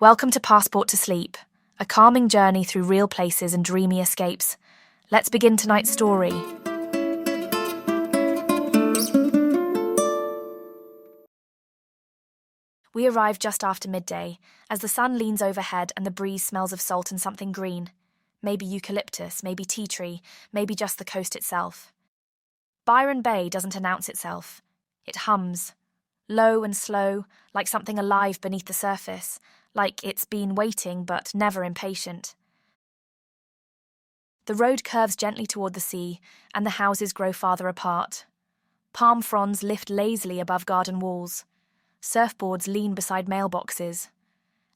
Welcome to Passport to Sleep, a calming journey through real places and dreamy escapes. Let's begin tonight's story. We arrive just after midday, as the sun leans overhead and the breeze smells of salt and something green. Maybe eucalyptus, maybe tea tree, maybe just the coast itself. Byron Bay doesn't announce itself. It hums, low and slow, like something alive beneath the surface, like it's been waiting but never impatient. The road curves gently toward the sea, and the houses grow farther apart. Palm fronds lift lazily above garden walls. Surfboards lean beside mailboxes.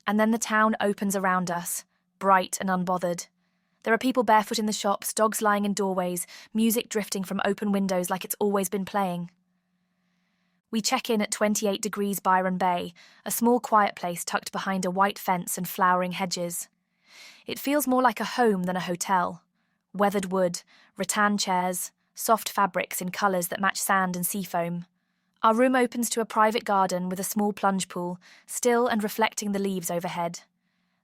And then the town opens around us, bright and unbothered. There are people barefoot in the shops, dogs lying in doorways, music drifting from open windows like it's always been playing. We check in at 28 degrees Byron Bay, a small quiet place tucked behind a white fence and flowering hedges. It feels more like a home than a hotel. Weathered wood, rattan chairs, soft fabrics in colours that match sand and sea foam. Our room opens to a private garden with a small plunge pool, still and reflecting the leaves overhead.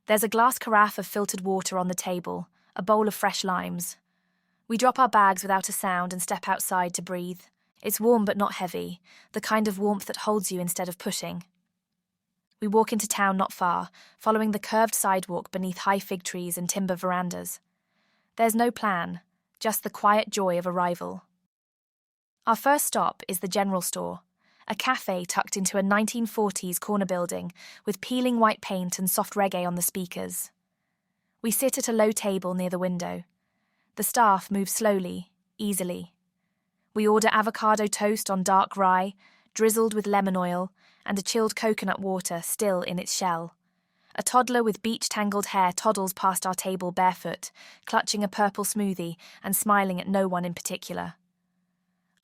There's a glass carafe of filtered water on the table, a bowl of fresh limes. We drop our bags without a sound and step outside to breathe. It's warm but not heavy, the kind of warmth that holds you instead of pushing. We walk into town not far, following the curved sidewalk beneath high fig trees and timber verandas. There's no plan, just the quiet joy of arrival. Our first stop is the general store, a cafe tucked into a 1940s corner building with peeling white paint and soft reggae on the speakers. We sit at a low table near the window. The staff moves slowly, easily. We order avocado toast on dark rye, drizzled with lemon oil, and a chilled coconut water still in its shell. A toddler with beach-tangled hair toddles past our table barefoot, clutching a purple smoothie and smiling at no one in particular.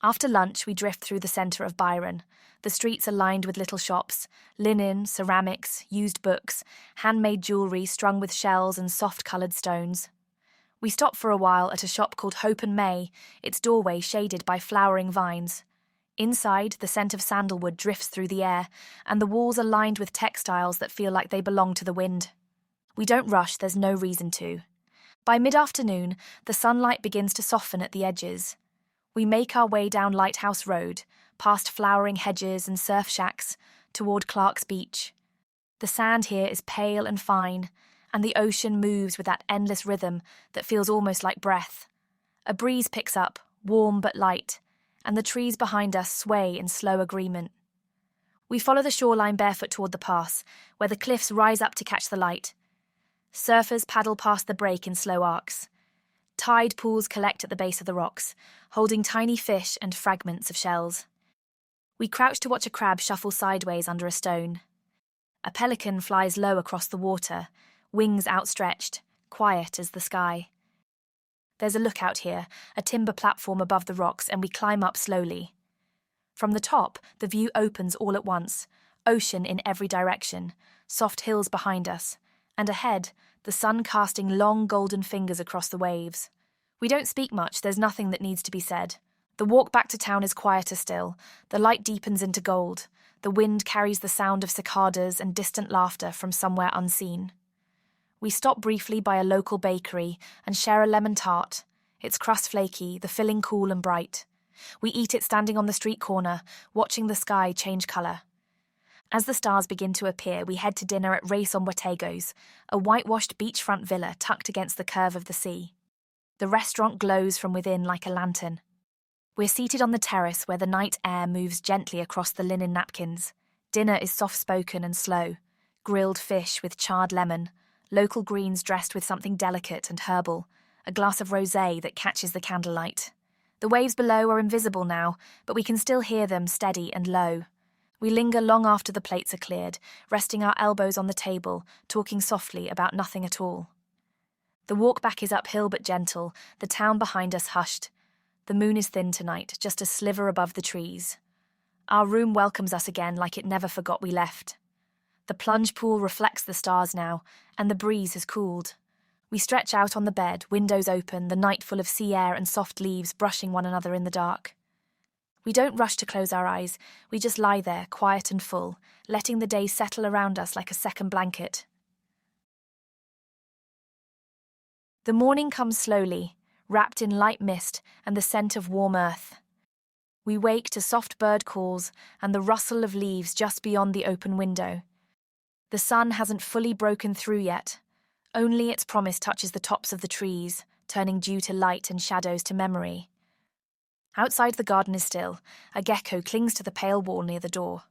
After lunch, we drift through the centre of Byron. The streets are lined with little shops, linen, ceramics, used books, handmade jewellery strung with shells and soft-coloured stones. We stop for a while at a shop called Hope and May, its doorway shaded by flowering vines. Inside, the scent of sandalwood drifts through the air, and the walls are lined with textiles that feel like they belong to the wind. We don't rush, there's no reason to. By mid-afternoon, the sunlight begins to soften at the edges. We make our way down Lighthouse Road, past flowering hedges and surf shacks, toward Clark's Beach. The sand here is pale and fine, and the ocean moves with that endless rhythm that feels almost like breath. A breeze picks up, warm but light, and the trees behind us sway in slow agreement. We follow the shoreline barefoot toward the pass, where the cliffs rise up to catch the light. Surfers paddle past the break in slow arcs. Tide pools collect at the base of the rocks, holding tiny fish and fragments of shells. We crouch to watch a crab shuffle sideways under a stone. A pelican flies low across the water, wings outstretched, quiet as the sky. There's a lookout here, a timber platform above the rocks, and we climb up slowly. From the top, the view opens all at once, ocean in every direction, soft hills behind us, and ahead, the sun casting long golden fingers across the waves. We don't speak much, there's nothing that needs to be said. The walk back to town is quieter still, the light deepens into gold, the wind carries the sound of cicadas and distant laughter from somewhere unseen. We stop briefly by a local bakery and share a lemon tart, its crust flaky, the filling cool and bright. We eat it standing on the street corner, watching the sky change colour. As the stars begin to appear, we head to dinner at Race on Wategos, a whitewashed beachfront villa tucked against the curve of the sea. The restaurant glows from within like a lantern. We're seated on the terrace where the night air moves gently across the linen napkins. Dinner is soft-spoken and slow. Grilled fish with charred lemon, local greens dressed with something delicate and herbal, a glass of rosé that catches the candlelight. The waves below are invisible now, but we can still hear them steady and low. We linger long after the plates are cleared, resting our elbows on the table, talking softly about nothing at all. The walk back is uphill but gentle, the town behind us hushed. The moon is thin tonight, just a sliver above the trees. Our room welcomes us again like it never forgot we left. The plunge pool reflects the stars now, and the breeze has cooled. We stretch out on the bed, windows open, the night full of sea air and soft leaves brushing one another in the dark. We don't rush to close our eyes, we just lie there, quiet and full, letting the day settle around us like a second blanket. The morning comes slowly, wrapped in light mist and the scent of warm earth. We wake to soft bird calls and the rustle of leaves just beyond the open window. The sun hasn't fully broken through yet. Only its promise touches the tops of the trees, turning dew to light and shadows to memory. Outside the garden is still. A gecko clings to the pale wall near the door.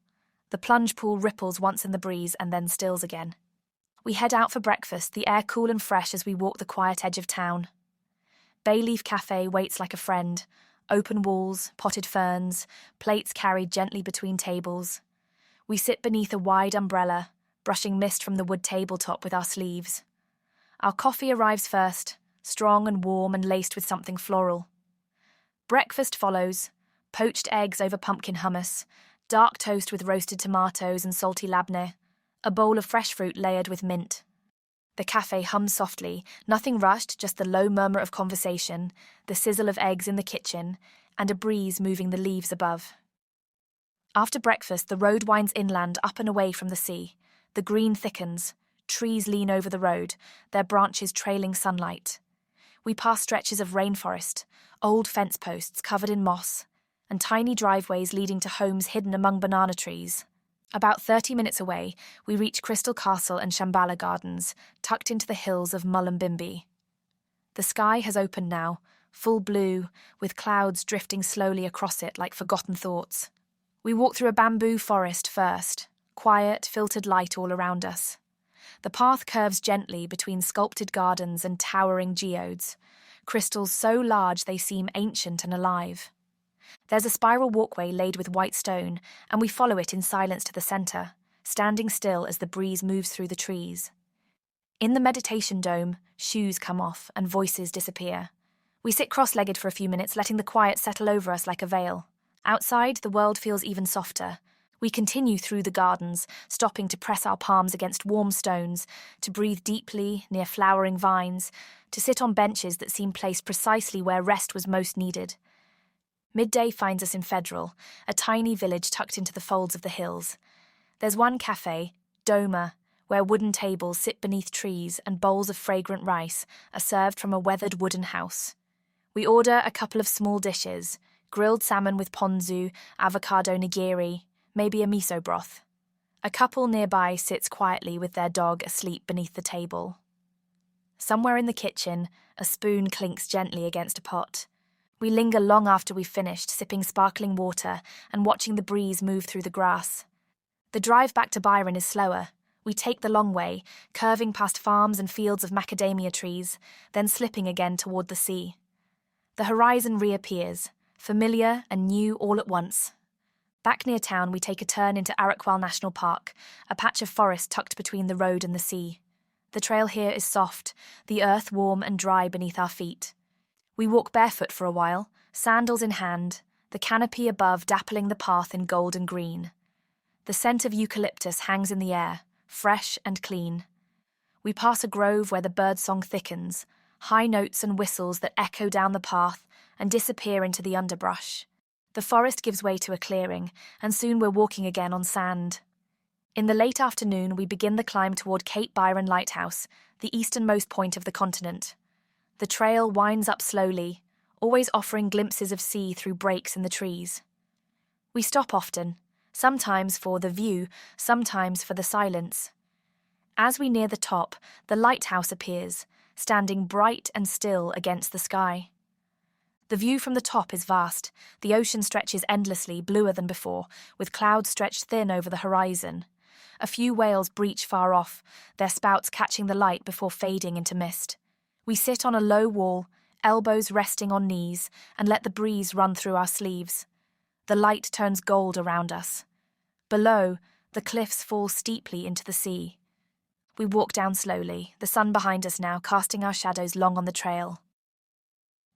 The plunge pool ripples once in the breeze and then stills again. We head out for breakfast, the air cool and fresh as we walk the quiet edge of town. Bayleaf Cafe waits like a friend. Open walls, potted ferns, plates carried gently between tables. We sit beneath a wide umbrella, brushing mist from the wood tabletop with our sleeves. Our coffee arrives first, strong and warm and laced with something floral. Breakfast follows, poached eggs over pumpkin hummus, dark toast with roasted tomatoes and salty labneh, a bowl of fresh fruit layered with mint. The cafe hums softly, nothing rushed, just the low murmur of conversation, the sizzle of eggs in the kitchen, and a breeze moving the leaves above. After breakfast, the road winds inland up and away from the sea. The green thickens, trees lean over the road, their branches trailing sunlight. We pass stretches of rainforest, old fence posts covered in moss, and tiny driveways leading to homes hidden among banana trees. About 30 minutes away, we reach Crystal Castle and Shambhala Gardens, tucked into the hills of Mullumbimby. The sky has opened now, full blue, with clouds drifting slowly across it like forgotten thoughts. We walk through a bamboo forest first, quiet, filtered light all around us. The path curves gently between sculpted gardens and towering geodes, crystals so large they seem ancient and alive. There's a spiral walkway laid with white stone, and we follow it in silence to the centre, standing still as the breeze moves through the trees. In the meditation dome, shoes come off and voices disappear. We sit cross-legged for a few minutes, letting the quiet settle over us like a veil. Outside, the world feels even softer. We continue through the gardens, stopping to press our palms against warm stones, to breathe deeply near flowering vines, to sit on benches that seem placed precisely where rest was most needed. Midday finds us in Federal, a tiny village tucked into the folds of the hills. There's one cafe, Doma, where wooden tables sit beneath trees and bowls of fragrant rice are served from a weathered wooden house. We order a couple of small dishes, grilled salmon with ponzu, avocado nigiri, maybe a miso broth. A couple nearby sits quietly with their dog asleep beneath the table. Somewhere in the kitchen, a spoon clinks gently against a pot. We linger long after we've finished, sipping sparkling water and watching the breeze move through the grass. The drive back to Byron is slower. We take the long way, curving past farms and fields of macadamia trees, then slipping again toward the sea. The horizon reappears, familiar and new all at once. Back near town, we take a turn into Arakwal National Park, a patch of forest tucked between the road and the sea. The trail here is soft, the earth warm and dry beneath our feet. We walk barefoot for a while, sandals in hand, the canopy above dappling the path in gold and green. The scent of eucalyptus hangs in the air, fresh and clean. We pass a grove where the birdsong thickens, high notes and whistles that echo down the path and disappear into the underbrush. The forest gives way to a clearing, and soon we're walking again on sand. In the late afternoon, we begin the climb toward Cape Byron Lighthouse, the easternmost point of the continent. The trail winds up slowly, always offering glimpses of sea through breaks in the trees. We stop often, sometimes for the view, sometimes for the silence. As we near the top, the lighthouse appears, standing bright and still against the sky. The view from the top is vast. The ocean stretches endlessly, bluer than before, with clouds stretched thin over the horizon. A few whales breach far off, their spouts catching the light before fading into mist. We sit on a low wall, elbows resting on knees, and let the breeze run through our sleeves. The light turns gold around us. Below, the cliffs fall steeply into the sea. We walk down slowly, the sun behind us now, casting our shadows long on the trail.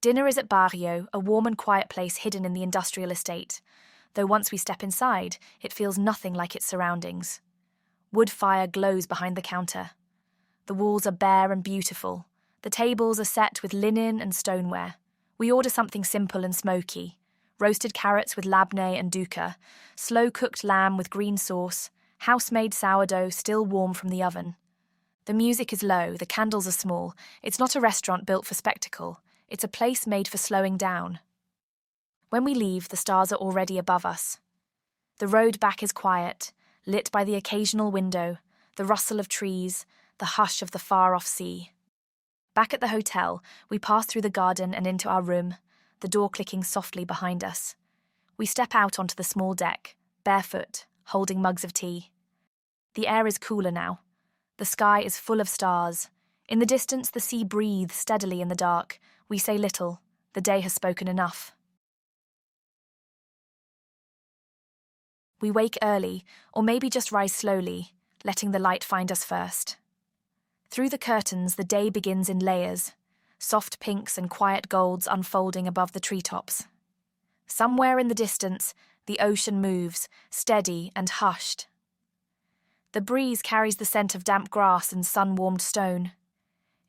Dinner is at Barrio, a warm and quiet place hidden in the industrial estate, though once we step inside, it feels nothing like its surroundings. Wood fire glows behind the counter. The walls are bare and beautiful. The tables are set with linen and stoneware. We order something simple and smoky. Roasted carrots with labneh and dukkha, slow-cooked lamb with green sauce, house-made sourdough still warm from the oven. The music is low, the candles are small. It's not a restaurant built for spectacle. It's a place made for slowing down. When we leave, the stars are already above us. The road back is quiet, lit by the occasional window, the rustle of trees, the hush of the far-off sea. Back at the hotel, we pass through the garden and into our room, the door clicking softly behind us. We step out onto the small deck, barefoot, holding mugs of tea. The air is cooler now. The sky is full of stars. In the distance, the sea breathes steadily in the dark. We say little. The day has spoken enough. We wake early, or maybe just rise slowly, letting the light find us first. Through the curtains, the day begins in layers, soft pinks and quiet golds unfolding above the treetops. Somewhere in the distance, the ocean moves, steady and hushed. The breeze carries the scent of damp grass and sun-warmed stone.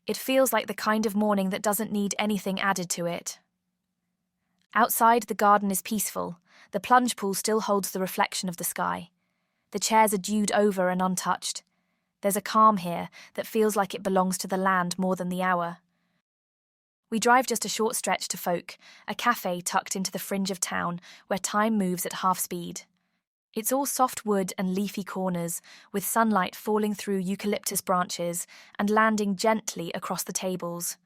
It feels like the kind of morning that doesn't need anything added to it. Outside, the garden is peaceful. The plunge pool still holds the reflection of the sky. The chairs are dewed over and untouched. There's a calm here that feels like it belongs to the land more than the hour. We drive just a short stretch to Folk, a cafe tucked into the fringe of town where time moves at half speed. It's all soft wood and leafy corners, with sunlight falling through eucalyptus branches and landing gently across the tables.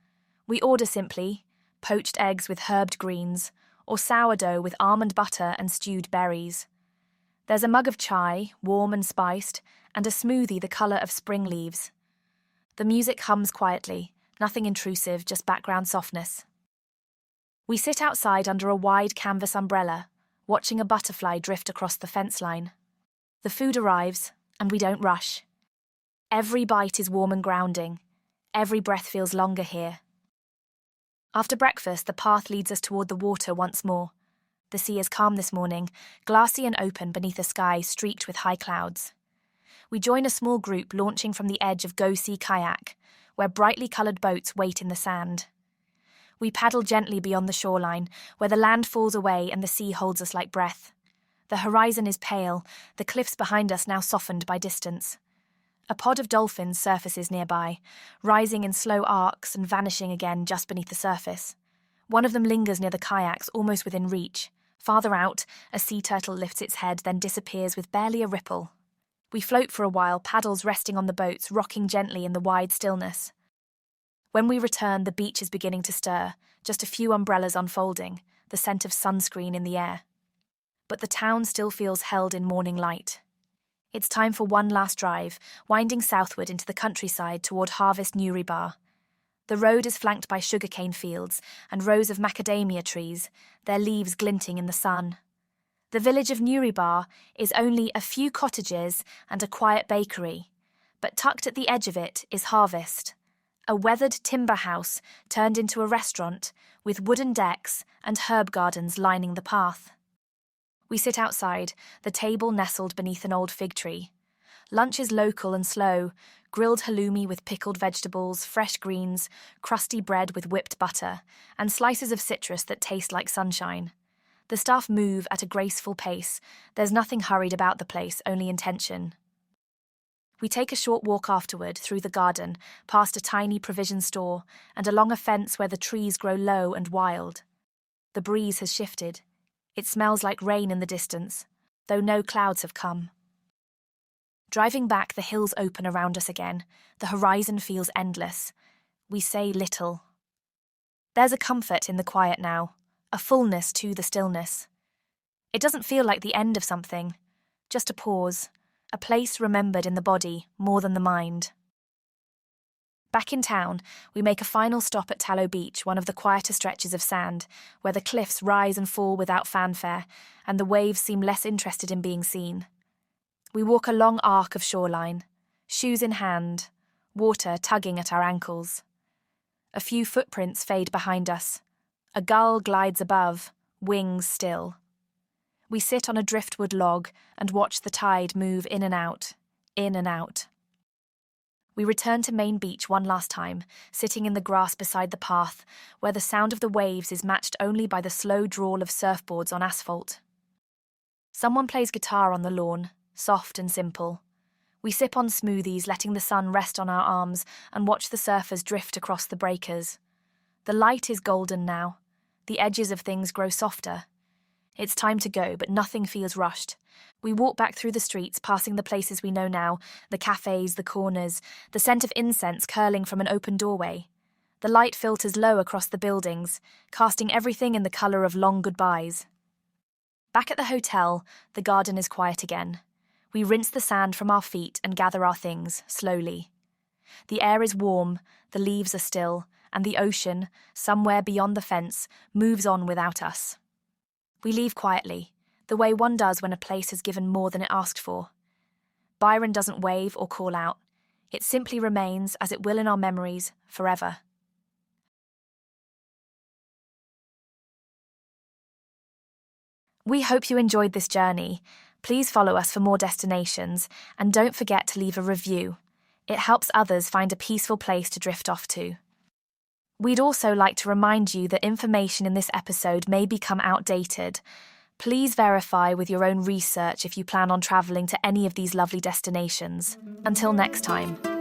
We order simply poached eggs with herbed greens, or sourdough with almond butter and stewed berries. There's a mug of chai, warm and spiced, and a smoothie the colour of spring leaves. The music hums quietly, nothing intrusive, just background softness. We sit outside under a wide canvas umbrella, watching a butterfly drift across the fence line. The food arrives, and we don't rush. Every bite is warm and grounding. Every breath feels longer here. After breakfast, the path leads us toward the water once more. The sea is calm this morning, glassy and open beneath a sky streaked with high clouds. We join a small group launching from the edge of Go See Kayak, where brightly coloured boats wait in the sand. We paddle gently beyond the shoreline, where the land falls away and the sea holds us like breath. The horizon is pale, the cliffs behind us now softened by distance. A pod of dolphins surfaces nearby, rising in slow arcs and vanishing again just beneath the surface. One of them lingers near the kayaks, almost within reach. Farther out, a sea turtle lifts its head, then disappears with barely a ripple. We float for a while, paddles resting on the boats, rocking gently in the wide stillness. When we return, the beach is beginning to stir, just a few umbrellas unfolding, the scent of sunscreen in the air. But the town still feels held in morning light. It's time for one last drive, winding southward into the countryside toward Harvest Newrybar. The road is flanked by sugarcane fields and rows of macadamia trees, their leaves glinting in the sun. The village of Newrybar is only a few cottages and a quiet bakery, but tucked at the edge of it is Harvest, a weathered timber house turned into a restaurant with wooden decks and herb gardens lining the path. We sit outside, the table nestled beneath an old fig tree. Lunch is local and slow, grilled halloumi with pickled vegetables, fresh greens, crusty bread with whipped butter, and slices of citrus that taste like sunshine. The staff move at a graceful pace. There's nothing hurried about the place, only intention. We take a short walk afterward through the garden, past a tiny provision store, and along a fence where the trees grow low and wild. The breeze has shifted. It smells like rain in the distance, though no clouds have come. Driving back, the hills open around us again. The horizon feels endless. We say little. There's a comfort in the quiet now, a fullness to the stillness. It doesn't feel like the end of something, just a pause, a place remembered in the body more than the mind. Back in town, we make a final stop at Tallow Beach, one of the quieter stretches of sand, where the cliffs rise and fall without fanfare, and the waves seem less interested in being seen. We walk a long arc of shoreline, shoes in hand, water tugging at our ankles. A few footprints fade behind us. A gull glides above, wings still. We sit on a driftwood log and watch the tide move in and out, in and out. We return to Main Beach one last time, sitting in the grass beside the path, where the sound of the waves is matched only by the slow drawl of surfboards on asphalt. Someone plays guitar on the lawn, soft and simple. We sip on smoothies, letting the sun rest on our arms, and watch the surfers drift across the breakers. The light is golden now. The edges of things grow softer. It's time to go, but nothing feels rushed. We walk back through the streets, passing the places we know now, the cafes, the corners, the scent of incense curling from an open doorway. The light filters low across the buildings, casting everything in the colour of long goodbyes. Back at the hotel, the garden is quiet again. We rinse the sand from our feet and gather our things, slowly. The air is warm, the leaves are still, and the ocean, somewhere beyond the fence, moves on without us. We leave quietly, the way one does when a place has given more than it asked for. Byron doesn't wave or call out. It simply remains, as it will in our memories, forever. We hope you enjoyed this journey. Please follow us for more destinations, and don't forget to leave a review. It helps others find a peaceful place to drift off to. We'd also like to remind you that information in this episode may become outdated. Please verify with your own research if you plan on traveling to any of these lovely destinations. Until next time.